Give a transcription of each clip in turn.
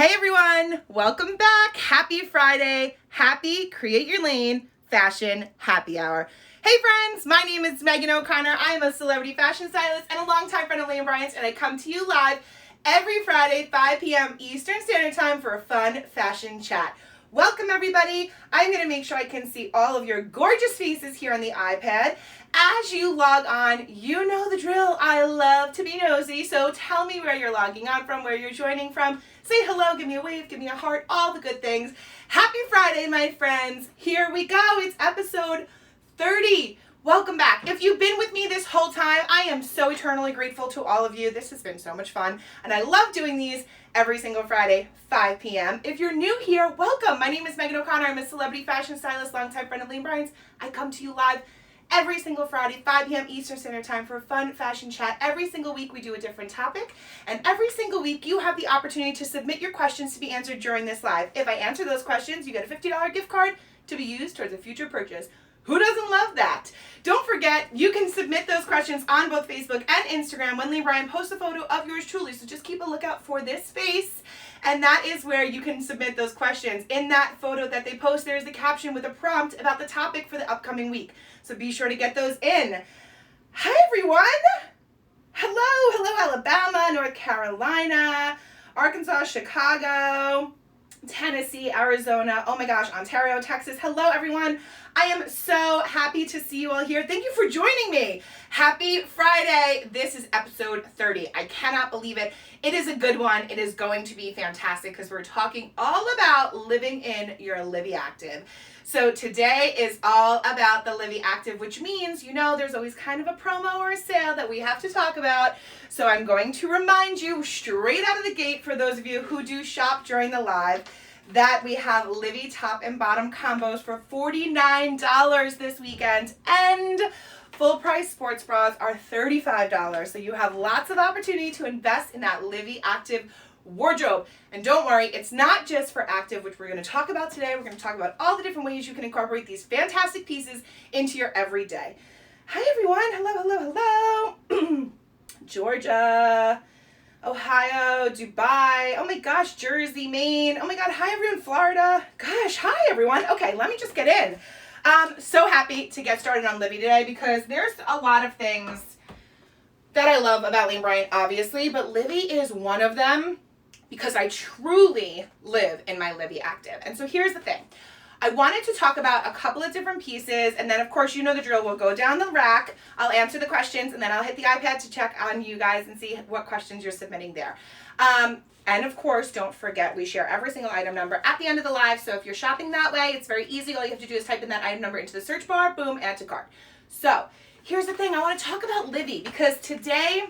Hey everyone, welcome back. Happy Friday. Happy Create Your Lane Fashion Happy Hour. Hey friends, my name is Megan O'Connor. I am a celebrity fashion stylist and a longtime friend of Bryant, and I come to you live every Friday, 5 p.m. Eastern Standard Time for a fun fashion chat. Welcome everybody. I'm going to make sure I can see all of your gorgeous faces here on the iPad. As you log on, you know the drill. I love to be nosy, so tell me where you're logging on from, where you're joining from. Say hello, give me a wave, give me a heart, all the good things. Happy Friday, my friends. Here we go. It's episode 30. Welcome back. If you've been with me this whole time, I am so eternally grateful to all of you. This has been so much fun, and I love doing these every single Friday, 5 p.m. If you're new here, welcome. My name is Megan O'Connor. I'm a celebrity fashion stylist, longtime friend of Bryant's. I come to you live every single Friday, 5 p.m. Eastern Standard Time for a fun fashion chat. Every single week we do a different topic, and every single week you have the opportunity to submit your questions to be answered during this live. If I answer those questions, you get a $50 gift card to be used towards a future purchase. Who doesn't love that? Don't forget, you can submit those questions on both Facebook and Instagram when Bryant posts a photo of yours truly, so just keep a lookout for this space. And that is where you can submit those questions. In that photo that they post, there's the caption with a prompt about the topic for the upcoming week. So be sure to get those in. Hi, everyone. Hello, Alabama, North Carolina, Arkansas, Chicago, Tennessee, Arizona, oh my gosh, Ontario, Texas. Hello, everyone. I am so happy to see you all here. Thank you for joining me. Happy Friday. This is episode 30. I cannot believe it. It is a good one. It is going to be fantastic because we're talking all about living in your LIVI Active. So today is all about the LIVI Active, which means, you know, there's always kind of a promo or a sale that we have to talk about. So I'm going to remind you straight out of the gate, for those of you who do shop during the live, that we have LIVI top and bottom combos for $49 this weekend, and full price sports bras are $35. So you have lots of opportunity to invest in that LIVI Active wardrobe. And don't worry, it's not just for active, which we're going to talk about today. We're going to talk about all the different ways you can incorporate these fantastic pieces into your everyday. Hi everyone. Hello. Georgia, Ohio, Dubai, oh my gosh, Jersey, Maine, oh my god, hi everyone, Florida, gosh, hi everyone. Okay, let me just get in. So happy to get started on LIVI today because there's a lot of things that I love about Bryant, obviously, but LIVI is one of them because I truly live in my LIVI Active. And so here's the thing. I wanted to talk about a couple of different pieces, and then of course you know the drill. We'll go down the rack, I'll answer the questions, and then I'll hit the iPad to check on you guys and see what questions you're submitting there. And of course, don't forget, we share every single item number at the end of the live, so if you're shopping that way, it's very easy. All you have to do is type in that item number into the search bar, boom, add to cart. So here's the thing, I want to talk about LIVI because today,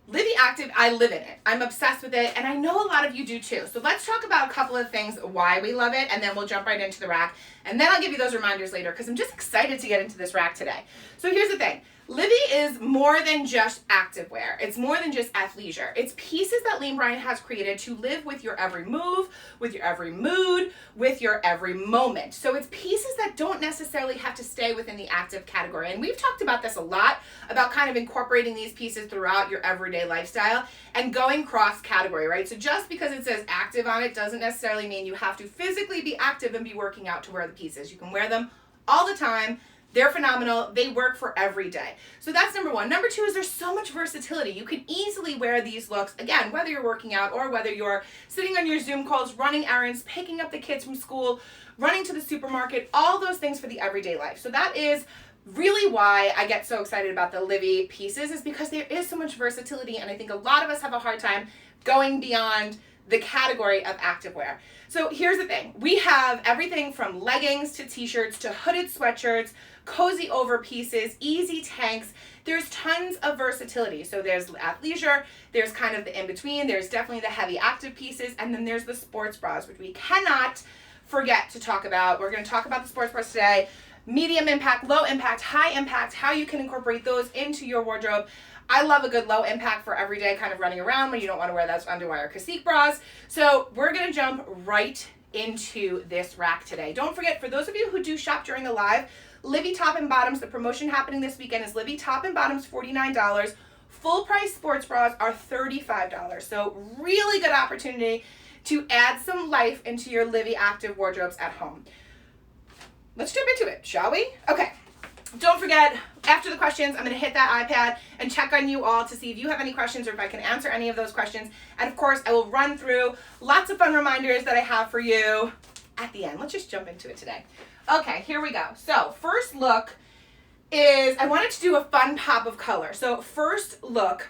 LIVI Active, I live in it. I'm obsessed with it, and I know a lot of you do too. So let's talk about a couple of things, why we love it, and then we'll jump right into the rack. And then I'll give you those reminders later because I'm just excited to get into this rack today. So here's the thing. LIVI is more than just activewear. It's more than just athleisure. It's pieces that Bryant has created to live with your every move, with your every mood, with your every moment. So it's pieces that don't necessarily have to stay within the active category. And we've talked about this a lot, about kind of incorporating these pieces throughout your everyday lifestyle and going cross category, right? So just because it says active on it doesn't necessarily mean you have to physically be active and be working out to wear the pieces. You can wear them all the time. They're phenomenal. They work for every day. So that's number one. Number two is there's so much versatility. You can easily wear these looks, again, whether you're working out or whether you're sitting on your Zoom calls, running errands, picking up the kids from school, running to the supermarket, all those things for the everyday life. So that is really why I get so excited about the LIVI pieces, is because there is so much versatility, and I think a lot of us have a hard time going beyond the category of activewear. So here's the thing. We have everything from leggings to t-shirts to hooded sweatshirts, cozy over pieces, easy tanks. There's tons of versatility. So there's athleisure, there's kind of the in-between, there's definitely the heavy active pieces, and then there's the sports bras, which we cannot forget to talk about. We're going to talk about the sports bras today. Medium impact, low impact, high impact, how you can incorporate those into your wardrobe. I love a good low impact for everyday kind of running around when you don't want to wear those underwire cacique bras. So we're going to jump right into this rack today. Don't forget, for those of you who do shop during the live, LIVI top and bottoms, the promotion happening this weekend is LIVI top and bottoms $49. Full price sports bras are $35. So really good opportunity to add some life into your LIVI active wardrobes at home. Let's jump into it, shall we? Okay. Don't forget, after the questions, I'm going to hit that iPad and check on you all to see if you have any questions or if I can answer any of those questions. And of course, I will run through lots of fun reminders that I have for you at the end. Let's just jump into it today. Okay, here we go. So first look is, I wanted to do a fun pop of color. So first look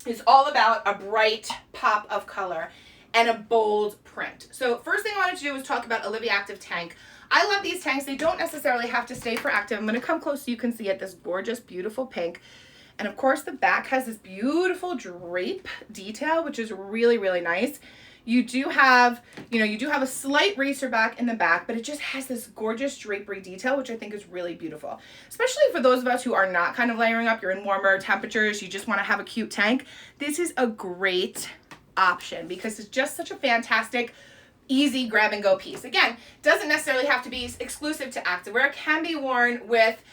is all about a bright pop of color and a bold print. So first thing I wanted to do was talk about a LIVI Active tank. I love these tanks. They don't necessarily have to stay for active. I'm going to come close so you can see it. This gorgeous, beautiful pink. And of course, the back has this beautiful drape detail, which is really, really nice. You do have, you do have a slight racer back in the back, but it just has this gorgeous drapery detail, which I think is really beautiful. Especially for those of us who are not kind of layering up, you're in warmer temperatures, you just want to have a cute tank. This is a great option because it's just such a fantastic, easy grab and go piece. Again, doesn't necessarily have to be exclusive to activewear. It can be worn with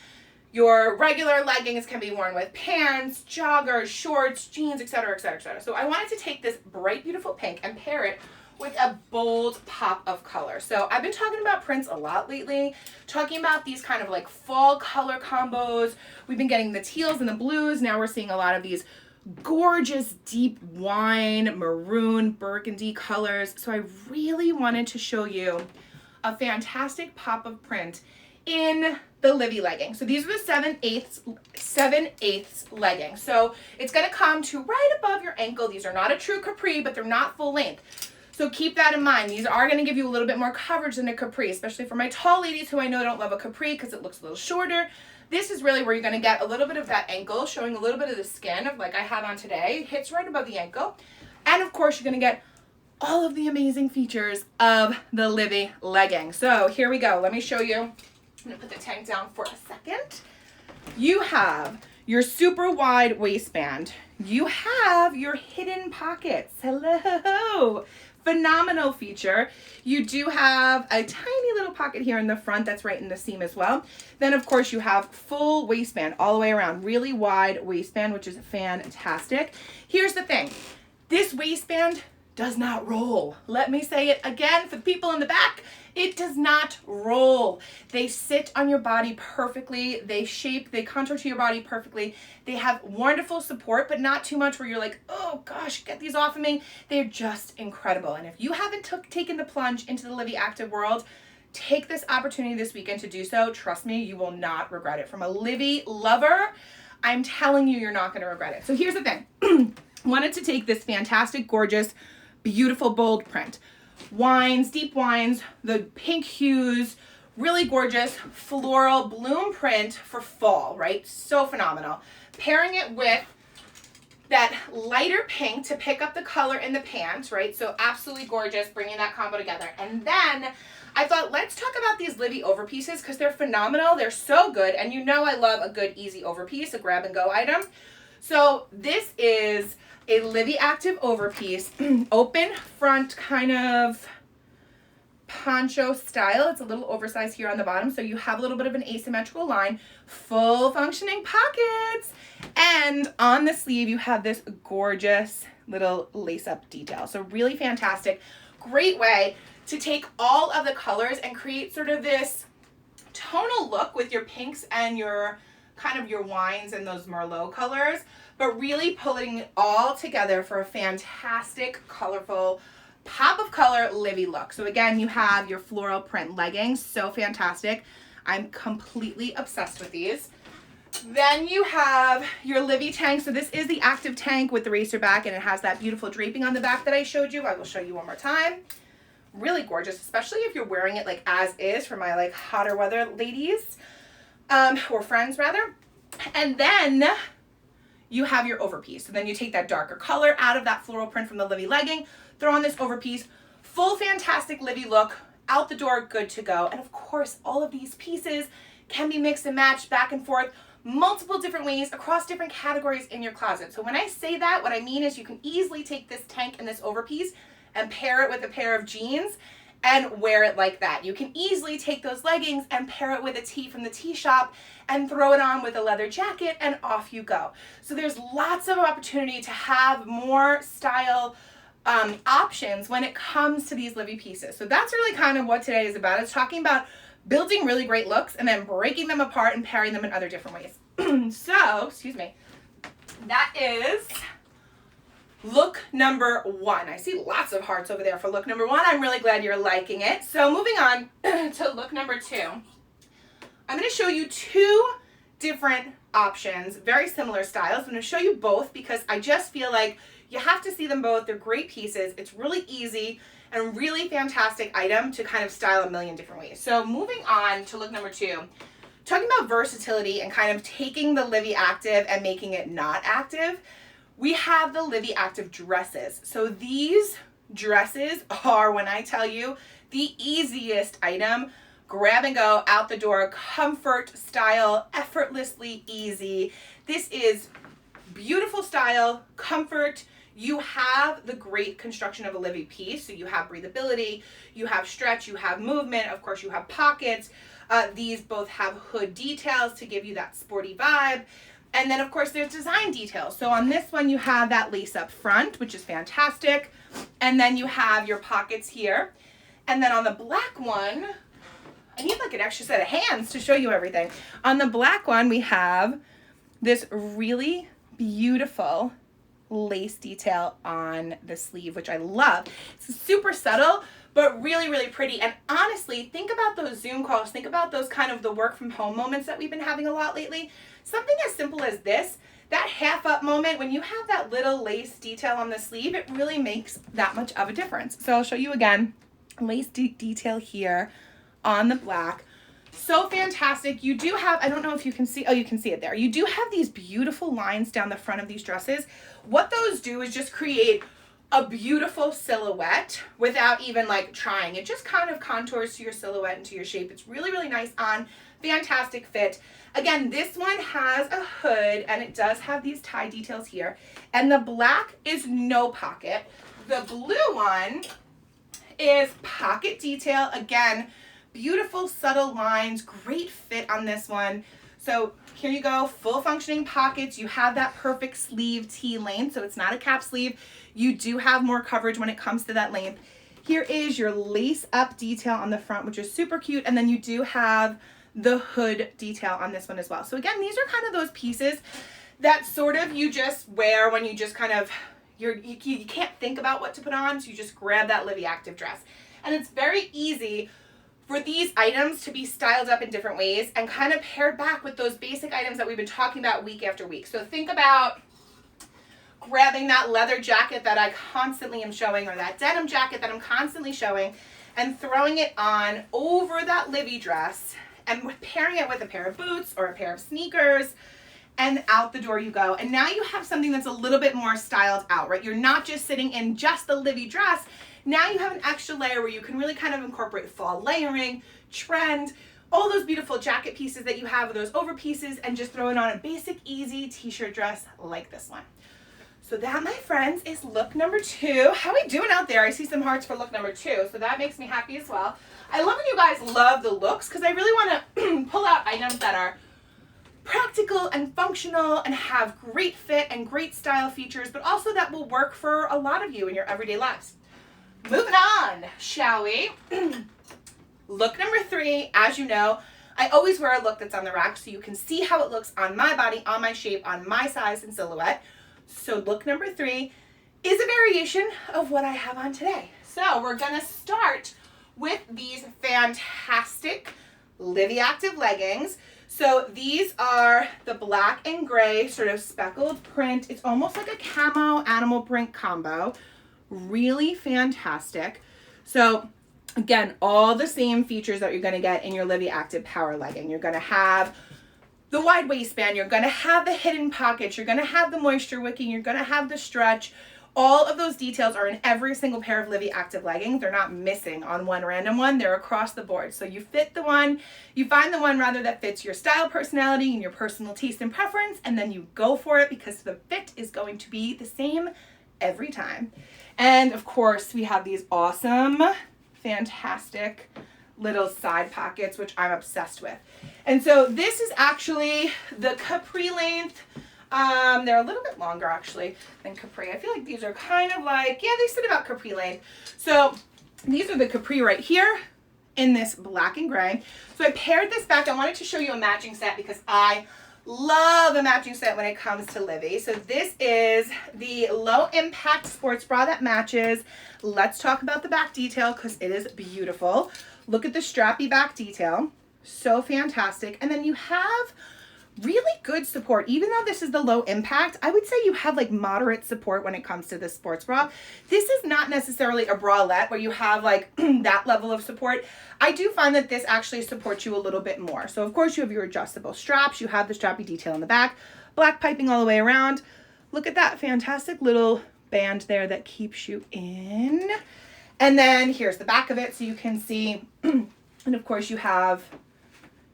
your regular leggings, can be worn with pants, joggers, shorts, jeans, etc., etc., etc. So I wanted to take this bright, beautiful pink and pair it with a bold pop of color. So I've been talking about prints a lot lately, talking about these kind of like fall color combos. We've been getting the teals and the blues. Now we're seeing a lot of these gorgeous deep wine, maroon, burgundy colors. So I really wanted to show you a fantastic pop of print in the LIVI legging. So these are the 7/8 leggings. So it's going to come to right above your ankle. These are not a true capri, but they're not full length. So keep that in mind. These are going to give you a little bit more coverage than a capri, especially for my tall ladies who I know don't love a capri because it looks a little shorter. This is really where you're going to get a little bit of that ankle, showing a little bit of the skin of like I have on today. It hits right above the ankle. And of course, you're going to get all of the amazing features of the LIVI legging. So here we go. Let me show you. I'm going to put the tank down for a second. You have your super wide waistband. You have your hidden pockets. Hello. Phenomenal feature. You do have a tiny little pocket here in the front that's right in the seam as well. Then of course you have full waistband all the way around, really wide waistband, which is fantastic. Here's the thing. This waistband does not roll. Let me say it again for the people in the back. It does not roll. They sit on your body perfectly. They shape, they contour to your body perfectly. They have wonderful support, but not too much where you're like, oh gosh, get these off of me. They're just incredible. And if you haven't taken the plunge into the LIVI active world, take this opportunity this weekend to do so. Trust me, you will not regret it. From a LIVI lover, I'm telling you, you're not going to regret it. So here's the thing. Wanted to take this fantastic, gorgeous, beautiful, bold print. Wines, deep wines, the pink hues, really gorgeous floral bloom print for fall, right? So phenomenal. Pairing it with that lighter pink to pick up the color in the pants, right? So absolutely gorgeous, bringing that combo together. And then I thought, let's talk about these LIVI overpieces because they're phenomenal. They're so good. And you know I love a good, easy overpiece, a grab and go item. So this is a LIVI active overpiece, open front kind of poncho style. It's a little oversized here on the bottom, so you have a little bit of an asymmetrical line, full functioning pockets, and on the sleeve you have this gorgeous little lace-up detail. So really fantastic, great way to take all of the colors and create sort of this tonal look with your pinks and your kind of your wines and those Merlot colors, but really pulling it all together for a fantastic, colorful, pop of color LIVI look. So again, you have your floral print leggings, so fantastic. I'm completely obsessed with these. Then you have your LIVI tank. So this is the active tank with the racer back, and it has that beautiful draping on the back that I showed you. I will show you one more time. Really gorgeous, especially if you're wearing it like as is for my like hotter weather ladies, or friends rather. And then you have your overpiece. So then you take that darker color out of that floral print from the LIVI legging, throw on this overpiece, full fantastic LIVI look, out the door, good to go. And of course, all of these pieces can be mixed and matched back and forth multiple different ways across different categories in your closet. So when I say that, what I mean is you can easily take this tank and this overpiece and pair it with a pair of jeans and wear it like that. You can easily take those leggings and pair it with a tee from the tee shop and throw it on with a leather jacket and off you go. So there's lots of opportunity to have more style options when it comes to these LIVI pieces. So that's really kind of what today is about. It's talking about building really great looks and then breaking them apart and pairing them in other different ways. So, excuse me, that is look number 1. I see lots of hearts over there for look number 1. I'm really glad you're liking it. So moving on to look number 2, I'm going to show you 2 different options, very similar styles. I'm going to show you both because I just feel like you have to see them both. They're great pieces. It's really easy and really fantastic item to kind of style a million different ways. So moving on to look number 2, talking about versatility and kind of taking the LIVI Active and making it not active, we have the LIVI Active dresses. So these dresses are, when I tell you, the easiest item. Grab and go, out the door, comfort, style, effortlessly easy. This is beautiful style, comfort. You have the great construction of a LIVI piece. So you have breathability, you have stretch, you have movement, of course you have pockets. These both have hood details to give you that sporty vibe. And then of course there's design details. So on this one you have that lace up front, which is fantastic. And then you have your pockets here. And then on the black one, I need like an extra set of hands to show you everything. On the black one, we have this really beautiful lace detail on the sleeve, which I love. It's super subtle, but really, really pretty. And honestly, think about those Zoom calls. Think about those kind of the work from home moments that we've been having a lot lately. Something as simple as this, that half up moment, when you have that little lace detail on the sleeve, it really makes that much of a difference. So I'll show you again, lace detail here on the black. So fantastic. You do have, I don't know if you can see, oh, you can see it there. You do have these beautiful lines down the front of these dresses. What those do is just create a beautiful silhouette without even like trying. It just kind of contours to your silhouette and to your shape. It's really, really nice on. Fantastic fit. Again, this one has a hood and it does have these tie details here. And the black is no pocket. The blue one is pocket detail. Again, beautiful subtle lines, great fit on this one. So here you go, full functioning pockets. You have that perfect sleeve T length, so it's not a cap sleeve. You do have more coverage when it comes to that length. Here is your lace up detail on the front, which is super cute. And then you do have the hood detail on this one as well. So again, these are kind of those pieces that sort of you just wear when you just kind of, you can't think about what to put on, so you just grab that LIVI Active dress. And it's very easy for these items to be styled up in different ways and kind of paired back with those basic items that we've been talking about week after week. So think about grabbing that leather jacket that I constantly am showing, or that denim jacket that I'm constantly showing, and throwing it on over that LIVI dress and pairing it with a pair of boots or a pair of sneakers, and out the door you go. And now you have something that's a little bit more styled out, right? You're not just sitting in just the LIVI dress. Now you have an extra layer where you can really kind of incorporate fall layering, trend, all those beautiful jacket pieces that you have with those over pieces, and just throw it on a basic, easy t-shirt dress like this one. So that, my friends, is look number 2. How are we doing out there? I see some hearts for look number 2, so that makes me happy as well. I love when you guys love the looks because I really want to pull out items that are practical and functional and have great fit and great style features, but also that will work for a lot of you in your everyday lives. Moving on, shall we? Look number 3, as you know, I always wear a look that's on the rack so you can see how it looks on my body, on my shape, on my size and silhouette. So look number 3 is a variation of what I have on today. So we're gonna start with these fantastic LIVI Active leggings. So these are the black and gray sort of speckled print. It's almost like a camo animal print combo. Really fantastic. So again, all the same features that you're going to get in your LIVI Active Power legging. You're going to have the wide waistband, you're going to have the hidden pockets, you're going to have the moisture wicking, you're going to have the stretch. All of those details are in every single pair of LIVI Active leggings. They're not missing on one random one. They're across the board. So you fit the one, you find the one rather that fits your style, personality, and your personal taste and preference, and then you go for it because the fit is going to be the same every time. And of course, we have these awesome, fantastic little side pockets, which I'm obsessed with. And so this is actually the capri length They're a little bit longer actually than capri. I feel like these are kind of like, yeah, they sit about capri length. So these are the capri right here in this black and gray. So I paired this back. I wanted to show you a matching set because I love a matching set when it comes to LIVI. So this is the low impact sports bra that matches. Let's talk about the back detail because it is beautiful. Look at the strappy back detail. So fantastic. And then you have really good support. Even though this is the low impact, I would say you have like moderate support when it comes to this sports bra. This is not necessarily a bralette where you have like that level of support. I do find that this actually supports you a little bit more. So of course you have your adjustable straps, you have the strappy detail in the back, black piping all the way around. Look at that fantastic little band there that keeps you in. And then here's the back of it so you can see, and of course you have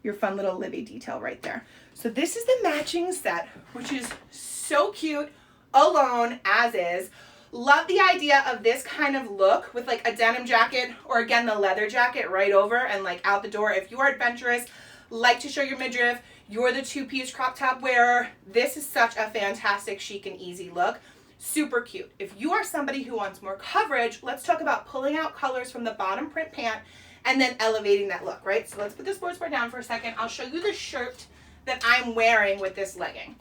your fun little LIVI detail right there. So this is the matching set, which is so cute alone as is. Love the idea of this kind of look with like a denim jacket or again the leather jacket right over and like out the door. If you are adventurous, like to show your midriff, you're the two-piece crop top wearer, this is such a fantastic chic and easy look. Super cute. If you are somebody who wants more coverage, let's talk about pulling out colors from the bottom print pant and then elevating that look, right? So let's put the sports bra down for a second. I'll show you the shirt that I'm wearing with this legging.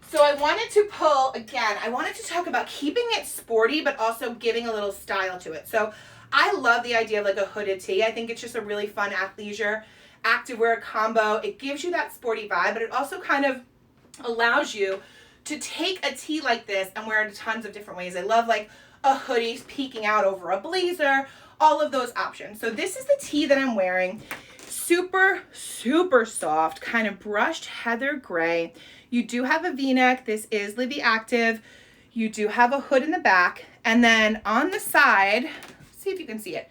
So I wanted to pull, again, I wanted to talk about keeping it sporty, but also giving a little style to it. So I love the idea of like a hooded tee. I think it's just a really fun athleisure activewear combo. It gives you that sporty vibe, but it also kind of allows you to take a tee like this and wear it tons of different ways. I love like a hoodie peeking out over a blazer, all of those options. So this is the tee that I'm wearing. Super, super soft, kind of brushed heather gray. You do have a V-neck. This is LIVI Active. You do have a hood in the back. And then on the side, see if you can see it.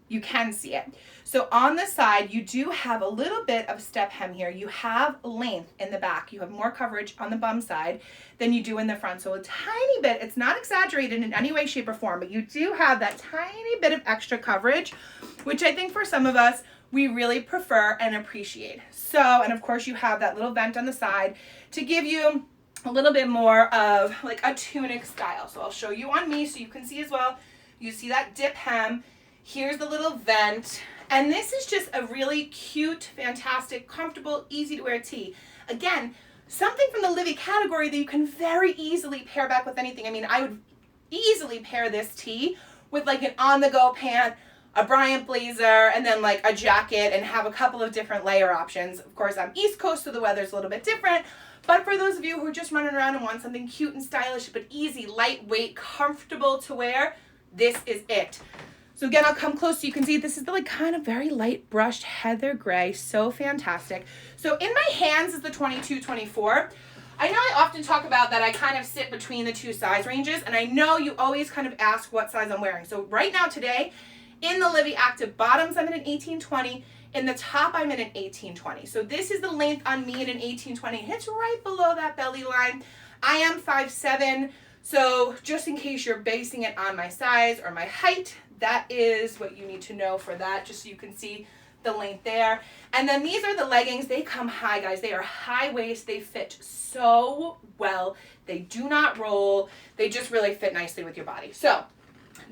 You can see it. So on the side, you do have a little bit of step hem here. You have length in the back. You have more coverage on the bum side than you do in the front. So a tiny bit, it's not exaggerated in any way, shape, or form, but you do have that tiny bit of extra coverage, which I think for some of us, we really prefer and appreciate. So, and of course you have that little vent on the side to give you a little bit more of like a tunic style. So I'll show you on me so you can see as well. You see that dip hem. Here's the little vent. And this is just a really cute, fantastic, comfortable, easy to wear tee. Again, something from the LIVI category that you can very easily pair back with anything. I mean, I would easily pair this tee with like an on-the-go pant, a Bryant blazer, and then like a jacket and have a couple of different layer options. Of course, I'm East Coast, so the weather's a little bit different. But for those of you who are just running around and want something cute and stylish, but easy, lightweight, comfortable to wear, this is it. So again, I'll come close so you can see this is the like kind of very light brushed heather gray. So fantastic. So in my hands is the 22-24. I know I often talk about that I kind of sit between the two size ranges, and I know you always kind of ask what size I'm wearing. So right now today, in the LIVI Active bottoms, I'm in an 18-20. In the top, I'm in an 18-20. So this is the length on me in an 18-20. It's right below that belly line. I am 5'7", so just in case you're basing it on my size or my height, that is what you need to know for that, just so you can see the length there. And then these are the leggings. They come high, guys. They are high waist. They fit so well. They do not roll. They just really fit nicely with your body. So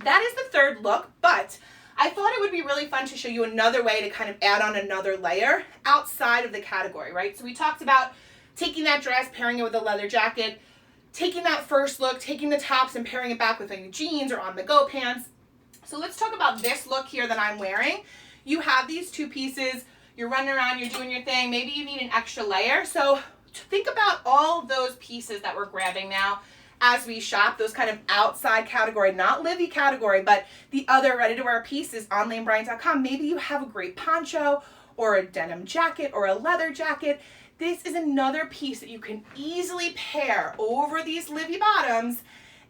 that is the third look, but I thought it would be really fun to show you another way to kind of add on another layer outside of the category, right? So we talked about taking that dress, pairing it with a leather jacket, taking that first look, taking the tops and pairing it back with like jeans or on-the-go pants. So let's talk about this look here that I'm wearing. You have these two pieces, you're running around, you're doing your thing, maybe you need an extra layer. So think about all those pieces that we're grabbing now as we shop, those kind of outside category, not LIVI category, but the other ready-to-wear pieces on LaneBryant.com. Maybe you have a great poncho or a denim jacket or a leather jacket. This is another piece that you can easily pair over these LIVI bottoms.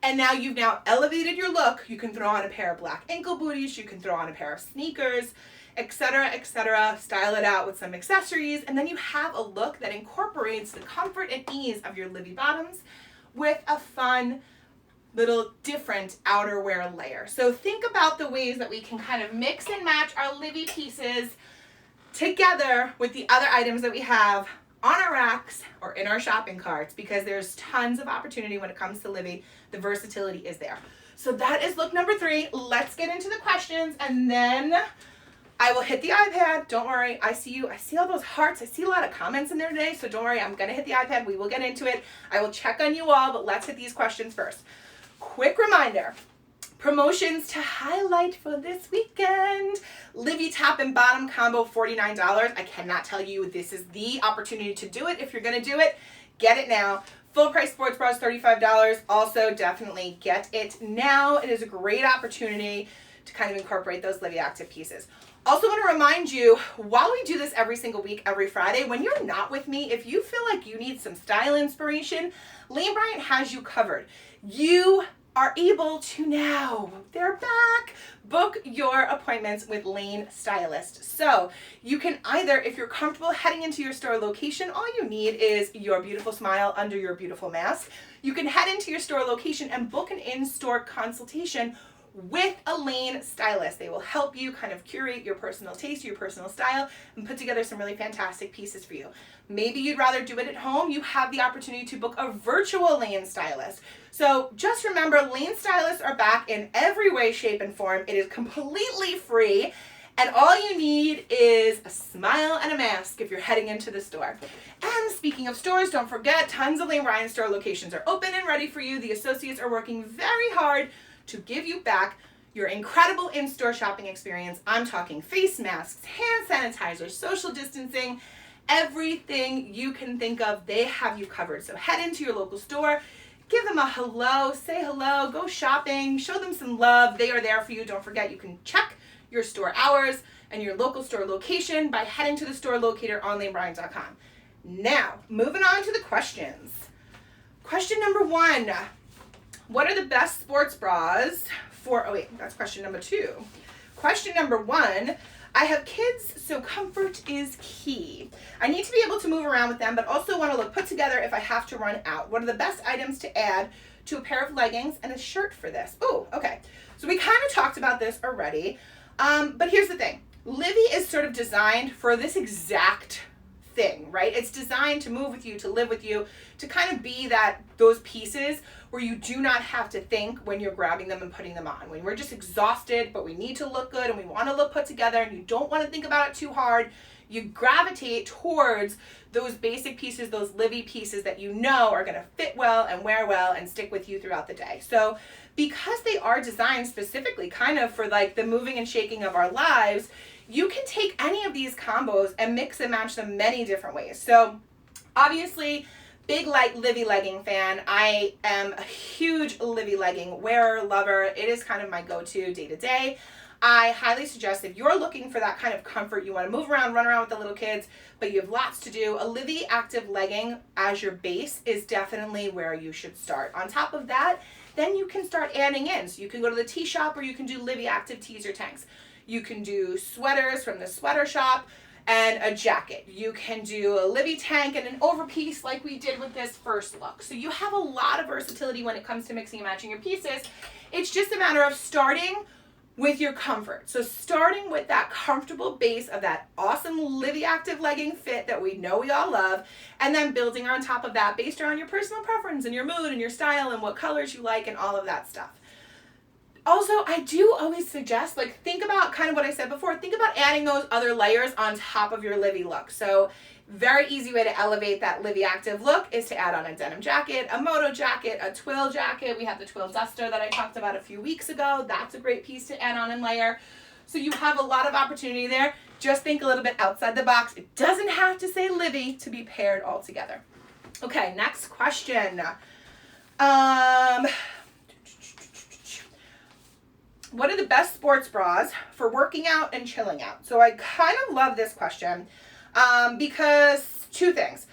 And now you've now elevated your look. You can throw on a pair of black ankle booties. You can throw on a pair of sneakers, etc., etc. Style it out with some accessories. And then you have a look that incorporates the comfort and ease of your LIVI bottoms with a fun little different outerwear layer. So think about the ways that we can kind of mix and match our LIVI pieces together with the other items that we have on our racks or in our shopping carts, because there's tons of opportunity when it comes to LIVI. The versatility is there. So that is look number 3. Let's get into the questions, and then I will hit the iPad. Don't worry. I see you. I see all those hearts. I see a lot of comments in there today, so don't worry. I'm going to hit the iPad. We will get into it. I will check on you all, but let's hit these questions first. Quick reminder. Promotions to highlight for this weekend. LIVI top and bottom combo, $49. I cannot tell you, this is the opportunity to do it. If you're going to do it, get it now. Full price sports bras, $35. Also, definitely get it now. It is a great opportunity to kind of incorporate those LIVI active pieces. Also want to remind you, while we do this every single week, every Friday, when you're not with me, if you feel like you need some style inspiration, Lane Bryant has you covered. You are able to now, they're back, book your appointments with Lane Stylist. So you can either, if you're comfortable heading into your store location, all you need is your beautiful smile under your beautiful mask. You can head into your store location and book an in-store consultation with a Lane Stylist. They will help you kind of curate your personal taste, your personal style, and put together some really fantastic pieces for you. Maybe you'd rather do it at home. You have the opportunity to book a virtual Lane Stylist. So just remember, Lane Stylists are back in every way, shape, and form. It is completely free, and all you need is a smile and a mask if you're heading into the store. And speaking of stores, don't forget, tons of Lane Bryant store locations are open and ready for you. The associates are working very hard to give you back your incredible in-store shopping experience. I'm talking face masks, hand sanitizers, social distancing, everything you can think of, they have you covered. So head into your local store, give them a hello, say hello, go shopping, show them some love. They are there for you. Don't forget, you can check your store hours and your local store location by heading to the store locator on lanebryant.com. Now, moving on to the questions. Question number 1. What are the best sports bras for, oh wait, that's question number 2. Question number 1, I have kids, so comfort is key. I need to be able to move around with them, but also want to look put together if I have to run out. What are the best items to add to a pair of leggings and a shirt for this? Oh, okay. So we kind of talked about this already, but here's the thing. LIVI is sort of designed for this exact thing, right? It's designed to move with you, to live with you, to kind of be those pieces where you do not have to think when you're grabbing them and putting them on. When we're just exhausted, but we need to look good and we want to look put together and you don't want to think about it too hard, you gravitate towards those basic pieces, those LIVI pieces that you know are going to fit well and wear well and stick with you throughout the day. So because they are designed specifically kind of for like the moving and shaking of our lives, you can take any of these combos and mix and match them many different ways. So obviously, big LIVI legging fan. I am a huge LIVI legging wearer, lover. It is kind of my go-to day to day. I highly suggest if you're looking for that kind of comfort, you want to move around, run around with the little kids, but you have lots to do, a LIVI active legging as your base is definitely where you should start. On top of that, then you can start adding in. So you can go to the tee shop or you can do LIVI active tees or tanks. You can do sweaters from the sweater shop and a jacket. You can do a LIVI tank and an overpiece like we did with this first look. So you have a lot of versatility when it comes to mixing and matching your pieces. It's just a matter of starting with your comfort. So starting with that comfortable base of that awesome LIVI active legging fit that we know we all love, and then building on top of that based around your personal preference and your mood and your style and what colors you like and all of that stuff. Also, I do always suggest, think about kind of what I said before, think about adding those other layers on top of your LIVI look. So very easy way to elevate that LIVI active look is to add on a denim jacket, a moto jacket, a twill jacket. We have the twill duster that I talked about a few weeks ago. That's a great piece to add on and layer. So you have a lot of opportunity there. Just think a little bit outside the box. It doesn't have to say LIVI to be paired all together. Okay, next question. What are the best sports bras for working out and chilling out? So I kind of love this question because two things.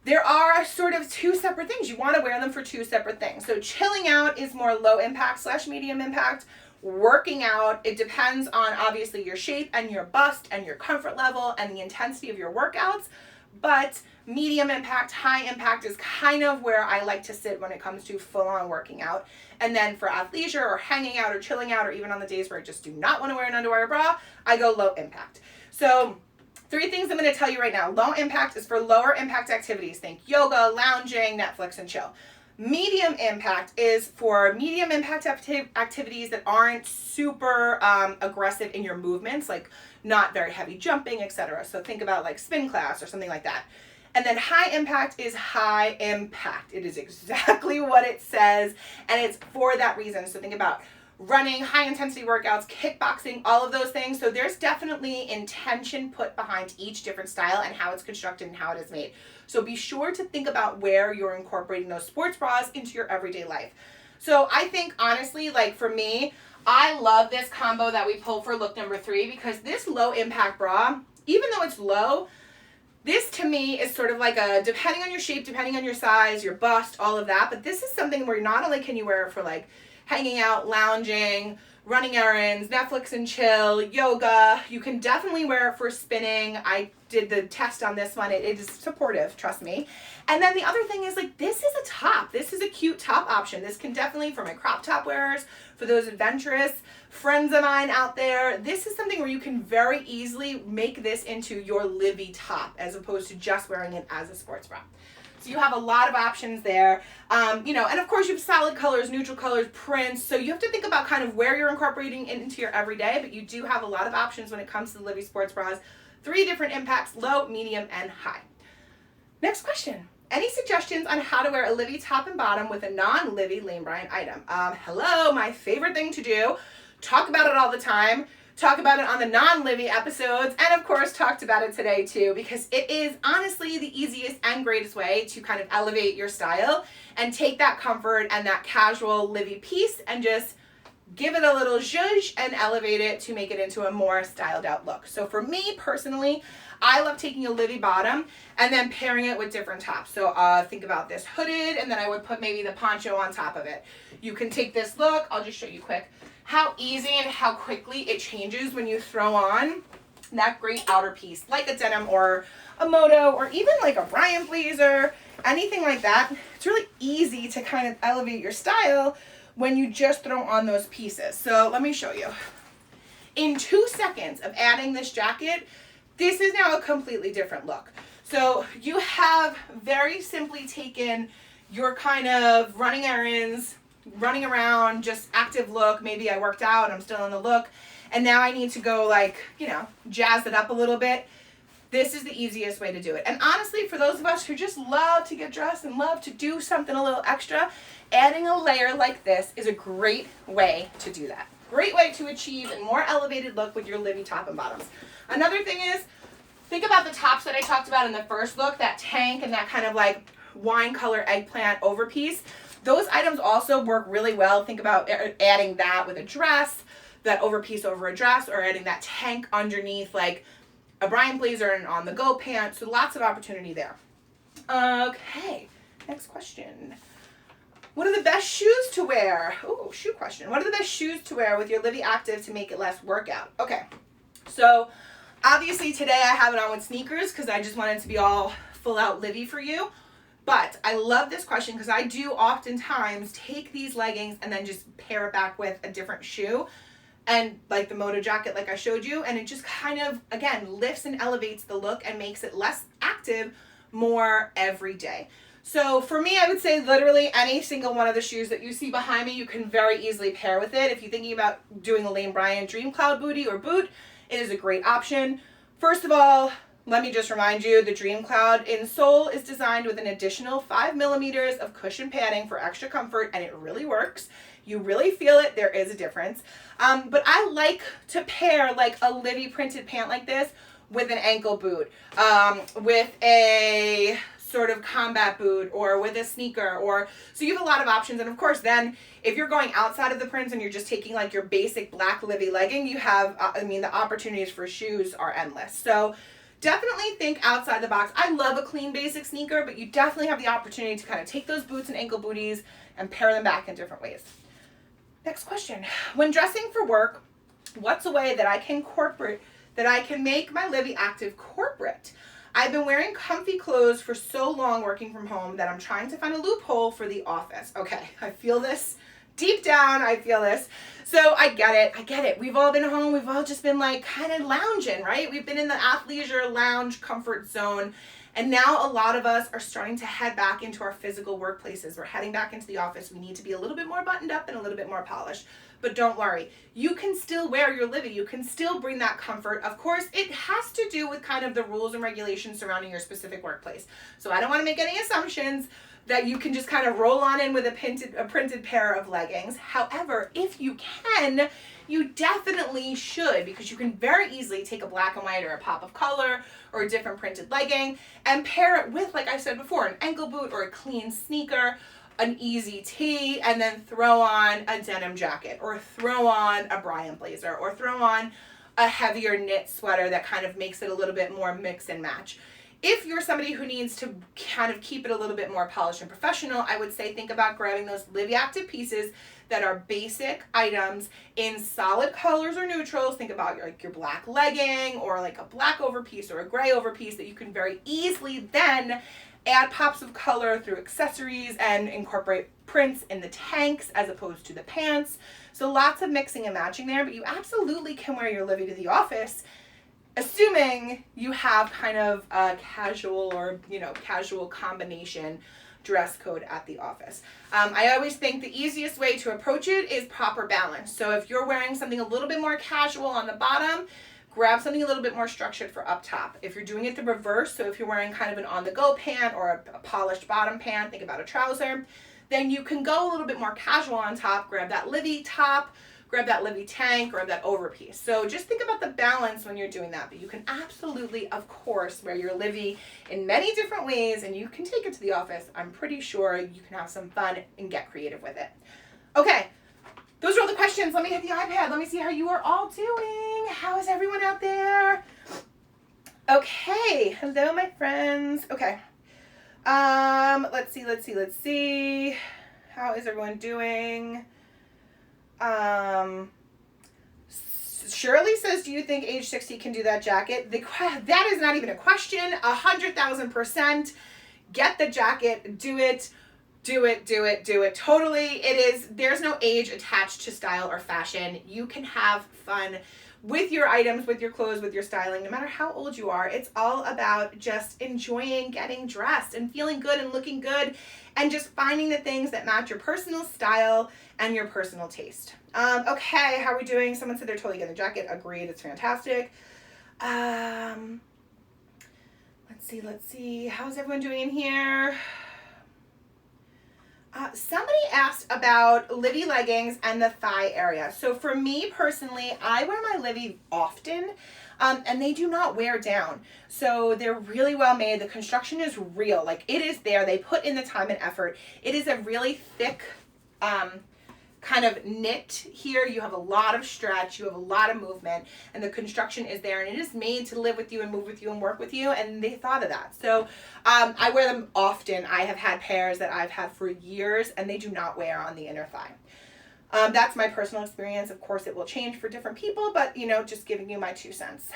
There are sort of two separate things. You want to wear them for two separate things. So chilling out is more low impact / medium impact. Working out, it depends on obviously your shape and your bust and your comfort level and the intensity of your workouts. But medium impact, high impact is kind of where I like to sit when it comes to full-on working out. And then for athleisure or hanging out or chilling out or even on the days where I just do not want to wear an underwire bra, I go low impact. So 3 things I'm going to tell you right now. Low impact is for lower impact activities. Think yoga, lounging, Netflix, and chill. Medium impact is for medium impact activities that aren't super aggressive in your movements, like not very heavy jumping, etc. So think about like spin class or something like that. And then high impact is high impact. It is exactly what it says, and it's for that reason. So think about running, high intensity workouts, kickboxing, all of those things. So there's definitely intention put behind each different style and how it's constructed and how it is made. So be sure to think about where you're incorporating those sports bras into your everyday life. So I think honestly, like for me, I love this combo that we pull for look number 3, because this low impact bra, even though it's low, this to me is sort of like a, depending on your shape, depending on your size, your bust, all of that, but this is something where not only can you wear it for like hanging out, lounging, running errands, Netflix and chill, yoga. You can definitely wear it for spinning. I did the test on this one. It is supportive, trust me. And then the other thing is, like, this is a top. This is a cute top option. This can definitely, for my crop top wearers, for those adventurous friends of mine out there, this is something where you can very easily make this into your LIVI top as opposed to just wearing it as a sports bra. So you have a lot of options there, and of course you have solid colors, neutral colors, prints. So you have to think about kind of where you're incorporating it into your everyday, but you do have a lot of options when it comes to the LIVI sports bras. 3 different impacts: low, medium, and high. Next question. Any suggestions on how to wear a LIVI top and bottom with a non-LIVI Lane Bryant item? Hello, my favorite thing to do. Talk about it all the time. Talk about it on the non-LIVI episodes, and of course talked about it today too, because it is honestly the easiest and greatest way to kind of elevate your style and take that comfort and that casual LIVI piece and just give it a little zhuzh and elevate it to make it into a more styled out look. So for me personally, I love taking a LIVI bottom and then pairing it with different tops. So think about this hooded, and then I would put maybe the poncho on top of it. You can take this look, I'll just show you quick how easy and how quickly it changes when you throw on that great outer piece, like a denim or a moto or even like a Bryant blazer, anything like that. It's really easy to kind of elevate your style when you just throw on those pieces. So let me show you. In 2 seconds of adding this jacket, this is now a completely different look. So you have very simply taken your kind of running errands, running around, just active look. Maybe I worked out, I'm still in the look, and now I need to go like, jazz it up a little bit. This is the easiest way to do it. And honestly, for those of us who just love to get dressed and love to do something a little extra, adding a layer like this is a great way to do that. Great way to achieve a more elevated look with your LIVI top and bottoms. Another thing is, think about the tops that I talked about in the first look, that tank and that kind of like wine color eggplant overpiece. Those items also work really well. Think about adding that with a dress, that overpiece over a dress, or adding that tank underneath like a Bryant blazer and on the go pants. So lots of opportunity there. Okay, next question. What are the best shoes to wear? Oh, shoe question. What are the best shoes to wear with your LIVI Active to make it less workout? Okay, so obviously today I have it on with sneakers because I just wanted to be all full out LIVI for you. But I love this question because I do oftentimes take these leggings and then just pair it back with a different shoe, and like the moto jacket like I showed you, and it just kind of, again, lifts and elevates the look and makes it less active, more everyday. So for me, I would say literally any single one of the shoes that you see behind me, you can very easily pair with it. If you're thinking about doing a Lane Bryant Dream Cloud booty or boot, it is a great option. First of all, let me just remind you, the Dream Cloud insole is designed with an additional 5 millimeters of cushion padding for extra comfort, and it really works. You really feel it. There is a difference. But I like to pair like a LIVI printed pant like this with an ankle boot, with a sort of combat boot, or with a sneaker, or so you have a lot of options. And of course, then if you're going outside of the prints and you're just taking like your basic black LIVI legging, you have, the opportunities for shoes are endless. So definitely think outside the box. I love a clean basic sneaker, but you definitely have the opportunity to kind of take those boots and ankle booties and pair them back in different ways. Next question. When dressing for work, what's a way that I can make my LIVI Active corporate? I've been wearing comfy clothes for so long working from home that I'm trying to find a loophole for the office. Okay, I feel this Deep down, I feel this. So I get it. We've all been home. We've all just been like kind of lounging, right? We've been in the athleisure lounge comfort zone. And now a lot of us are starting to head back into our physical workplaces. We're heading back into the office. We need to be a little bit more buttoned up and a little bit more polished. But don't worry, you can still wear your LIVI. You can still bring that comfort. Of course, it has to do with kind of the rules and regulations surrounding your specific workplace. So I don't want to make any assumptions that you can just kind of roll on in with a printed pair of leggings. However, if you can, you definitely should, because you can very easily take a black and white or a pop of color or a different printed legging and pair it with, like I said before, an ankle boot or a clean sneaker, an easy tee, and then throw on a denim jacket or throw on a Bryant blazer or throw on a heavier knit sweater that kind of makes it a little bit more mix and match. If you're somebody who needs to kind of keep it a little bit more polished and professional, I would say think about grabbing those LIVI Active pieces that are basic items in solid colors or neutrals. Think about your black legging or like a black overpiece or a gray overpiece that you can very easily then add pops of color through accessories and incorporate prints in the tanks as opposed to the pants. So lots of mixing and matching there, but you absolutely can wear your LIVI to the office, assuming you have kind of a casual or, casual combination dress code at the office. I always think the easiest way to approach it is proper balance. So if you're wearing something a little bit more casual on the bottom, grab something a little bit more structured for up top. If you're doing it the reverse, so if you're wearing kind of an on-the-go pant or a polished bottom pant, think about a trouser, then you can go a little bit more casual on top, grab that LIVI top, grab that LIVI tank, grab that overpiece. So just think about the balance when you're doing that. But you can absolutely, of course, wear your LIVI in many different ways, and you can take it to the office. I'm pretty sure you can have some fun and get creative with it. Okay, those are all the questions. Let me hit the iPad. Let me see how you are all doing. How is everyone out there? Okay, hello, my friends. Okay, let's see. How is everyone doing? Shirley says, do you think age 60 can do that jacket? That is not even a question. 100,000%. Get the jacket. Do it. Totally. There's no age attached to style or fashion. You can have fun with your items, with your clothes, with your styling, no matter how old you are. It's all about just enjoying getting dressed and feeling good and looking good and just finding the things that match your personal style and your personal taste. Okay, how are we doing? Someone said they're totally getting the jacket. Agreed, it's fantastic. Let's see. How's everyone doing in here? Somebody asked about LIVI leggings and the thigh area. So for me personally, I wear my LIVI often, and they do not wear down. So they're really well made. The construction is real. Like, it is there. They put in the time and effort. It is a really thick kind of knit here. You have a lot of stretch, you have a lot of movement, and the construction is there, and it is made to live with you and move with you and work with you, and they thought of that. So I wear them often. I have had pairs that I've had for years, and they do not wear on the inner thigh. That's my personal experience. Of course, it will change for different people, but just giving you my 2 cents.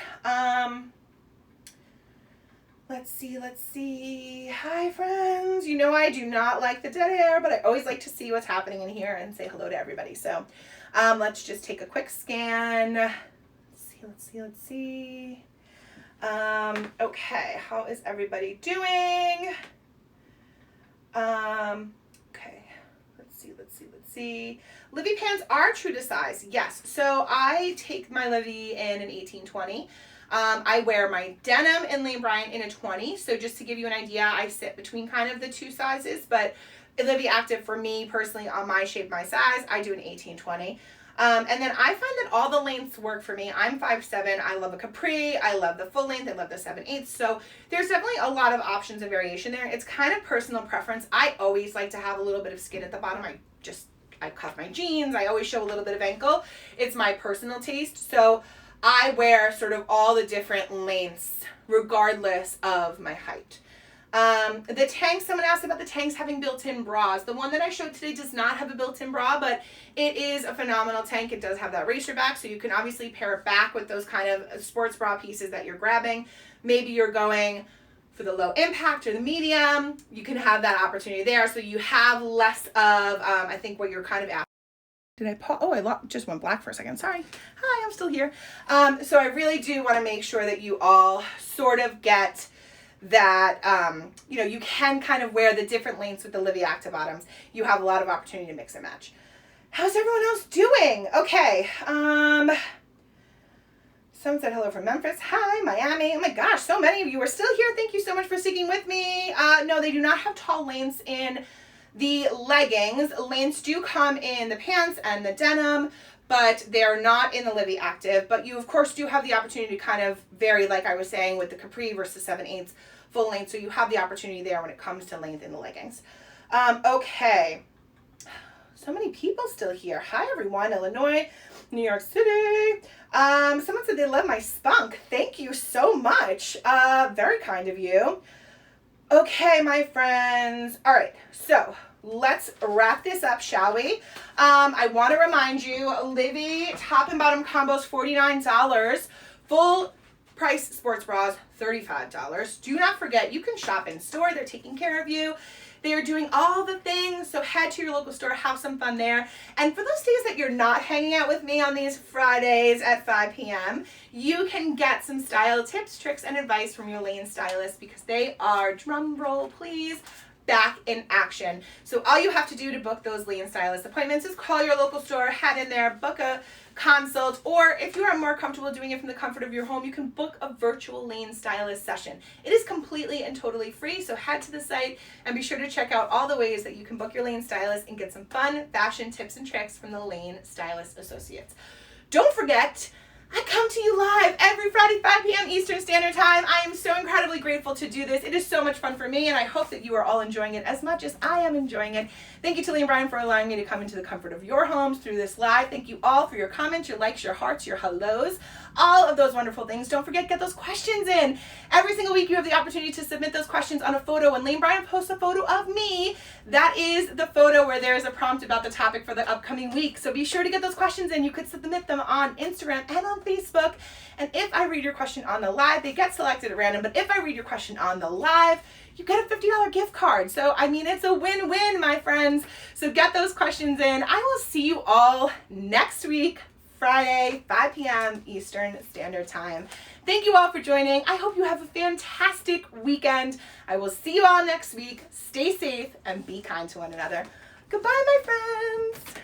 Let's see. Hi, friends. I do not like the dead air, but I always like to see what's happening in here and say hello to everybody. So let's just take a quick scan. Let's see. Okay, how is everybody doing? Okay, let's see. LIVI pants are true to size. Yes, so I take my LIVI in an 18-20. I wear my denim in Bryant in a 20. So just to give you an idea, I sit between kind of the 2 sizes, but LIVI Active for me personally on my shape, my size, I do an 18-20. And then I find that all the lengths work for me. I'm 5'7". I love a capri. I love the full length. I love the 7/8. So there's definitely a lot of options and variation there. It's kind of personal preference. I always like to have a little bit of skin at the bottom. I cuff my jeans. I always show a little bit of ankle. It's my personal taste. So I wear sort of all the different lengths regardless of my height. The tanks, someone asked about the tanks having built-in bras. The one that I showed today does not have a built-in bra, but it is a phenomenal tank. It does have that racer back, so you can obviously pair it back with those kind of sports bra pieces that you're grabbing. Maybe you're going for the low impact or the medium. You can have that opportunity there, so you have less of, I think, what you're kind of after. Did I pause? Oh, just went black for a second. Sorry. Hi, I'm still here. So I really do want to make sure that you all sort of get that, you can kind of wear the different lengths with the LIVI Active bottoms. You have a lot of opportunity to mix and match. How's everyone else doing? Okay. Someone said hello from Memphis. Hi, Miami. Oh my gosh, so many of you are still here. Thank you so much for sticking with me. No, they do not have tall lengths in the leggings. Lengths do come in the pants and the denim, but they're not in the LIVI Active. But you, of course, do have the opportunity to kind of vary, like I was saying, with the capri versus 7/8 full length. So you have the opportunity there when it comes to length in the leggings. Okay. So many people still here. Hi, everyone. Illinois, New York City. Someone said they love my spunk. Thank you so much. Very kind of you. Okay, my friends. All right, so let's wrap this up, shall we? I want to remind you, LIVI top and bottom combos, $49. Full price sports bras, $35. Do not forget, you can shop in store. They're taking care of you. They are doing all the things, so head to your local store, have some fun there. And for those days that you're not hanging out with me on these Fridays at 5 p.m., you can get some style tips, tricks, and advice from your lane stylist because they are, drum roll please, back in action. So all you have to do to book those lane stylist appointments is call your local store, head in there, book a consult, or if you are more comfortable doing it from the comfort of your home, you can book a virtual lane stylist session. It is completely and totally free, so head to the site and be sure to check out all the ways that you can book your lane stylist and get some fun fashion tips and tricks from the Lane Stylist Associates. Don't forget, I come to you live every Friday, 5 p.m. Eastern Standard Time. I am so incredibly grateful to do this. It is so much fun for me, and I hope that you are all enjoying it as much as I am enjoying it. Thank you to Lee and Bryant for allowing me to come into the comfort of your homes through this live. Thank you all for your comments, your likes, your hearts, your hellos, all of those wonderful things. Don't forget, get those questions in. Every single week, you have the opportunity to submit those questions on a photo. When Lee and Bryant posts a photo of me, that is the photo where there is a prompt about the topic for the upcoming week. So be sure to get those questions in. You could submit them on Instagram and on Facebook. And if I read your question on the live, they get selected at random, but if I read your question on the live, you get a $50 gift card. So, I mean, it's a win-win, my friends. So get those questions in. I will see you all next week, Friday, 5 p.m. Eastern Standard Time. Thank you all for joining. I hope you have a fantastic weekend. I will see you all next week. Stay safe and be kind to one another. Goodbye, my friends.